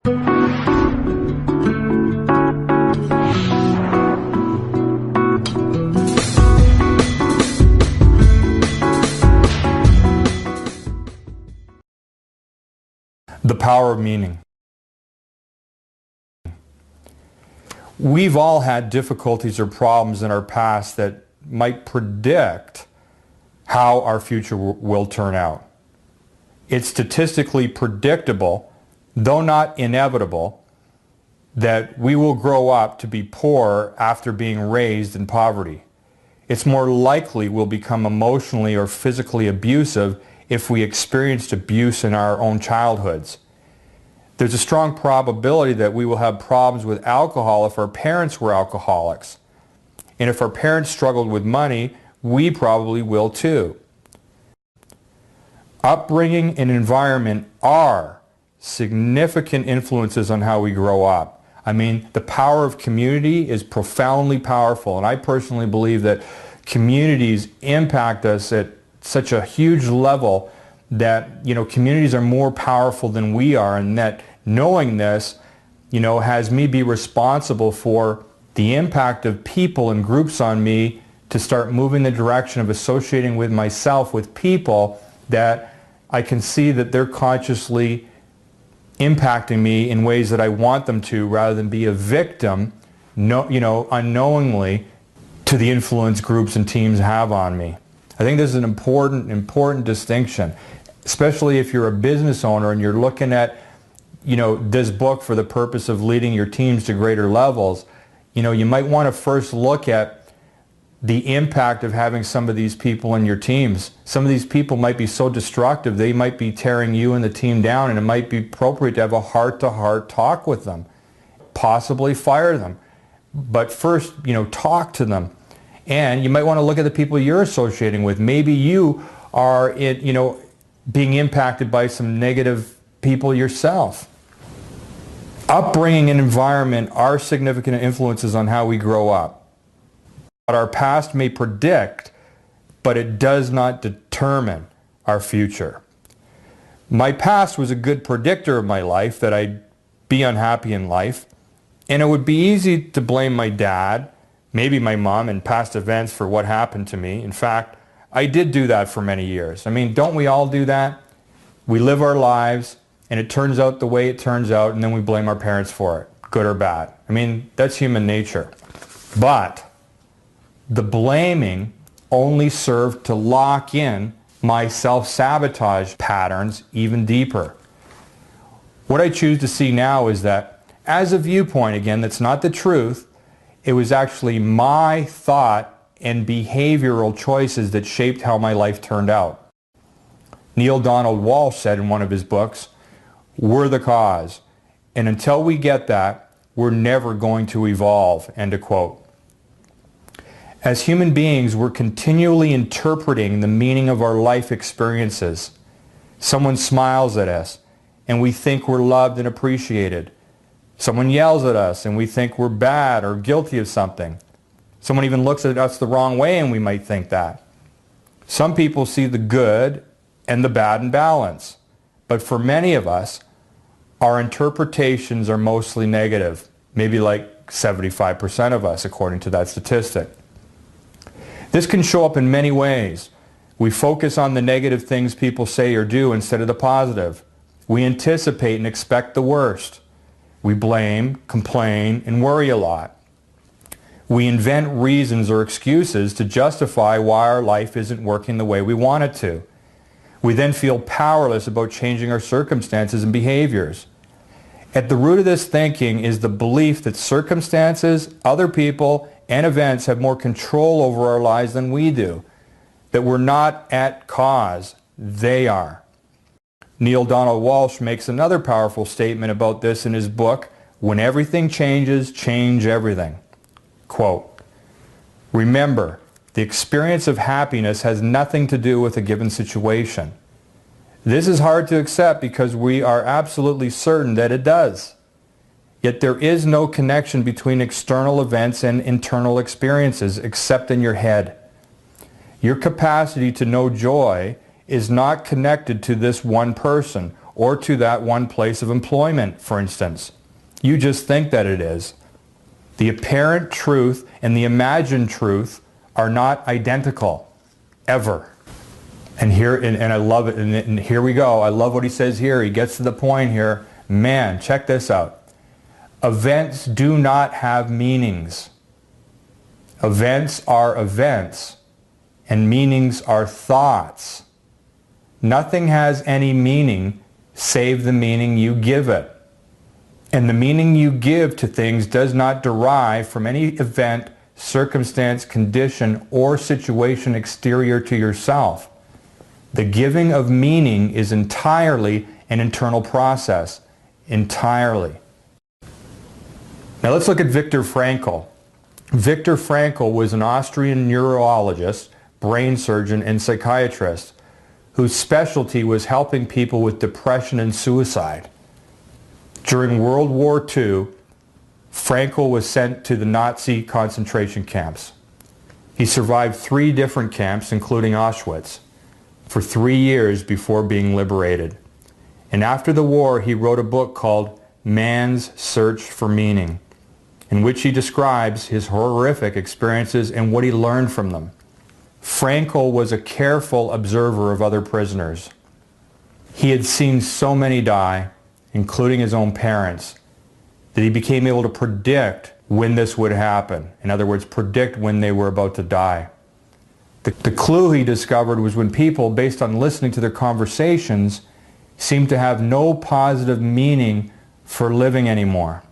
The power of meaning. We've all had difficulties or problems in our past that might predict how our future will turn out. It's statistically predictable, though not inevitable, that we will grow up to be poor after being raised in poverty. It's more likely we'll become emotionally or physically abusive if we experienced abuse in our own childhoods. There's a strong probability that we will have problems with alcohol if our parents were alcoholics. And if our parents struggled with money, we probably will too. Upbringing and environment are significant influences on how we grow up. I mean, the power of community is profoundly powerful, and I personally believe that communities impact us at such a huge level that, communities are more powerful than we are, and that knowing this, has me be responsible for the impact of people and groups on me to start moving the direction of associating with myself with people that I can see that they're consciously impacting me in ways that I want them to, rather than be a victim, unknowingly, to the influence groups and teams have on me. I think this is an important distinction, especially if you're a business owner and you're looking at, this book for the purpose of leading your teams to greater levels. You might want to first look at the impact of having some of these people in your teams. Some of these people might be so destructive, they might be tearing you and the team down, and it might be appropriate to have a heart-to-heart talk with them. Possibly fire them. But first, talk to them. And you might want to look at the people you're associating with. Maybe you are, being impacted by some negative people yourself. Upbringing and environment are significant influences on how we grow up. What our past may predict, but it does not determine our future. My past was a good predictor of my life, that I'd be unhappy in life, and it would be easy to blame my dad, maybe my mom, and past events for what happened to me. In fact, I did do that for many years. I mean, don't we all do that? We live our lives, and it turns out the way it turns out, and then we blame our parents for it, good or bad. I mean, that's human nature. But the blaming only served to lock in my self-sabotage patterns even deeper. What I choose to see now is that, as a viewpoint, again, that's not the truth, it was actually my thought and behavioral choices that shaped how my life turned out. Neil Donald Walsh said in one of his books, "We're the cause. And until we get that, we're never going to evolve," end of quote. As human beings, we're continually interpreting the meaning of our life experiences. Someone smiles at us, and we think we're loved and appreciated. Someone yells at us, and we think we're bad or guilty of something. Someone even looks at us the wrong way, and we might think that. Some people see the good and the bad in balance. But for many of us, our interpretations are mostly negative. Maybe like 75% of us, according to that statistic. This can show up in many ways. We focus on the negative things people say or do instead of the positive. We anticipate and expect the worst. We blame, complain, and worry a lot. We invent reasons or excuses to justify why our life isn't working the way we want it to. We then feel powerless about changing our circumstances and behaviors. At the root of this thinking is the belief that circumstances, other people, and events have more control over our lives than we do. That we're not at cause, they are. Neil Donald Walsh makes another powerful statement about this in his book, When Everything Changes, Change Everything. Quote, "Remember, the experience of happiness has nothing to do with a given situation. This is hard to accept because we are absolutely certain that it does. Yet there is no connection between external events and internal experiences except in your head. Your capacity to know joy is not connected to this one person or to that one place of employment, for instance. You just think that it is. The apparent truth and the imagined truth are not identical, ever. And I love it, and here we go. I love what he says here. He gets to the point here. Man, check this out. Events do not have meanings. Events are events, and meanings are thoughts. Nothing has any meaning save the meaning you give it. And the meaning you give to things does not derive from any event, circumstance, condition, or situation exterior to yourself. The giving of meaning is entirely an internal process. Entirely. Now let's look at Viktor Frankl. Viktor Frankl was an Austrian neurologist, brain surgeon, and psychiatrist whose specialty was helping people with depression and suicide. During World War II, Frankl was sent to the Nazi concentration camps. He survived 3 different camps, including Auschwitz, for 3 years before being liberated. And after the war, he wrote a book called Man's Search for Meaning, in which he describes his horrific experiences and what he learned from them. Frankl was a careful observer of other prisoners. He had seen so many die, including his own parents, that he became able to predict when this would happen. In other words, predict when they were about to die. The clue he discovered was when people, based on listening to their conversations, seemed to have no positive meaning for living anymore.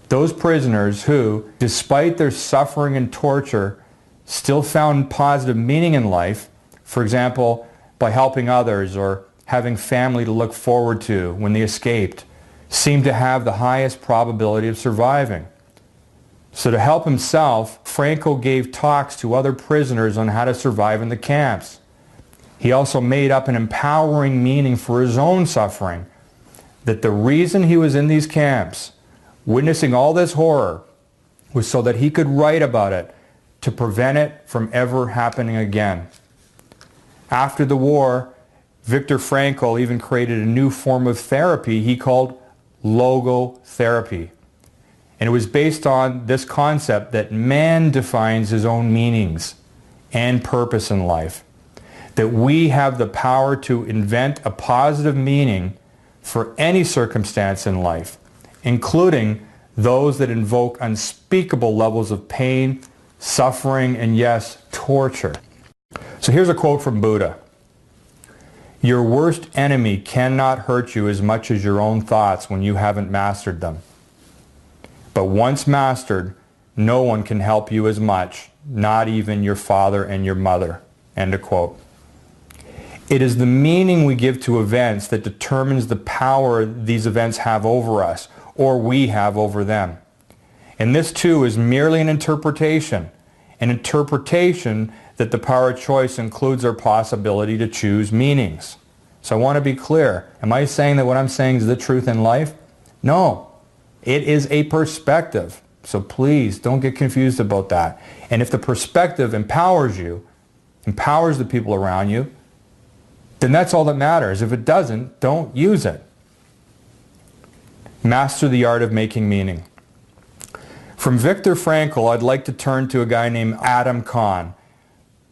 Those prisoners who, despite their suffering and torture, still found positive meaning in life, for example, by helping others or having family to look forward to when they escaped, seemed to have the highest probability of surviving. So to help himself, Frankl gave talks to other prisoners on how to survive in the camps. He also made up an empowering meaning for his own suffering, that the reason he was in these camps, witnessing all this horror, was so that he could write about it to prevent it from ever happening again. After the war, Viktor Frankl even created a new form of therapy he called logotherapy. And it was based on this concept that man defines his own meanings and purpose in life. That we have the power to invent a positive meaning for any circumstance in life, including those that invoke unspeakable levels of pain, suffering, and yes, torture. So here's a quote from Buddha. Your worst enemy cannot hurt you as much as your own thoughts when you haven't mastered them. But once mastered, no one can help you as much, not even your father and your mother. End of quote. It is the meaning we give to events that determines the power these events have over us, or we have over them. And this too is merely an interpretation that the power of choice includes our possibility to choose meanings. So I want to be clear. Am I saying that what I'm saying is the truth in life? No. It is a perspective. So please don't get confused about that. And if the perspective empowers you, empowers the people around you, then that's all that matters. If it doesn't, don't use it. Master the art of making meaning. From Viktor Frankl, I'd like to turn to a guy named Adam Kahn,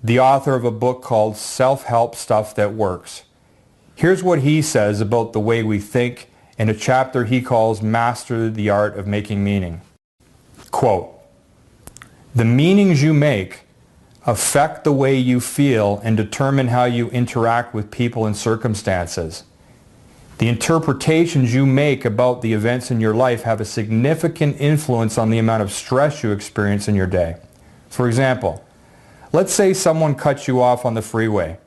the author of a book called Self-Help Stuff That Works. Here's what he says about the way we think in a chapter he calls Master the Art of Making Meaning. Quote, the meanings you make affect the way you feel and determine how you interact with people and circumstances. The interpretations you make about the events in your life have a significant influence on the amount of stress you experience in your day. For example, let's say someone cuts you off on the freeway,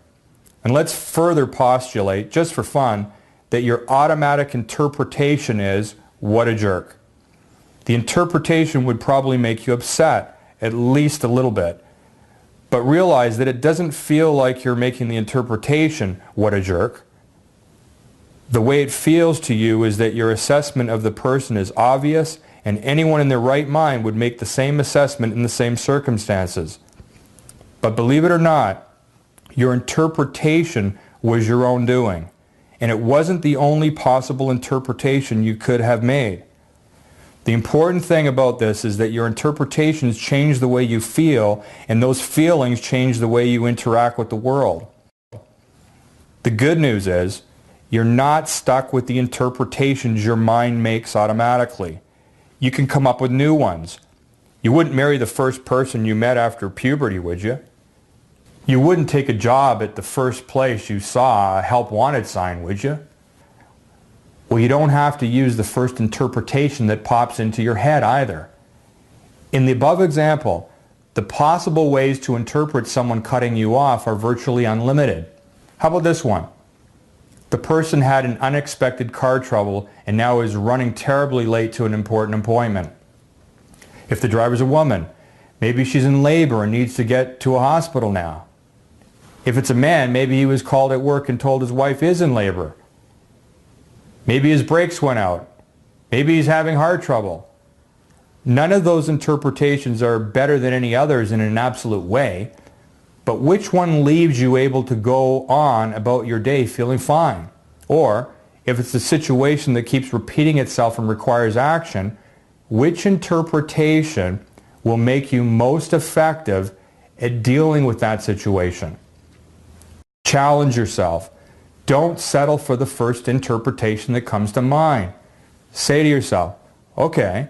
and let's further postulate, just for fun, that your automatic interpretation is, what a jerk. The interpretation would probably make you upset, at least a little bit. But realize that it doesn't feel like you're making the interpretation, what a jerk. The way it feels to you is that your assessment of the person is obvious, and anyone in their right mind would make the same assessment in the same circumstances. But believe it or not, your interpretation was your own doing, and it wasn't the only possible interpretation you could have made. The important thing about this is that your interpretations change the way you feel, and those feelings change the way you interact with the world. The good news is, you're not stuck with the interpretations your mind makes automatically. You can come up with new ones. You wouldn't marry the first person you met after puberty, would you? You wouldn't take a job at the first place you saw a help wanted sign, would you? Well, you don't have to use the first interpretation that pops into your head either. In the above example, the possible ways to interpret someone cutting you off are virtually unlimited. How about this one? The person had an unexpected car trouble and now is running terribly late to an important appointment. If the driver's a woman, maybe she's in labor and needs to get to a hospital now. If it's a man, maybe he was called at work and told his wife is in labor. Maybe his brakes went out. Maybe he's having heart trouble. None of those interpretations are better than any others in an absolute way, but which one leaves you able to go on about your day feeling fine? Or, if it's a situation that keeps repeating itself and requires action, which interpretation will make you most effective at dealing with that situation? Challenge yourself. Don't settle for the first interpretation that comes to mind. Say to yourself, okay,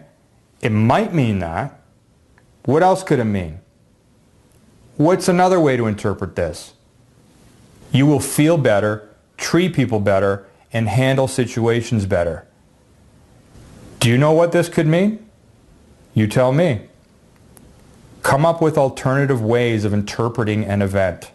it might mean that. What else could it mean? What's another way to interpret this? You will feel better, treat people better, and handle situations better. Do you know what this could mean? You tell me. Come up with alternative ways of interpreting an event.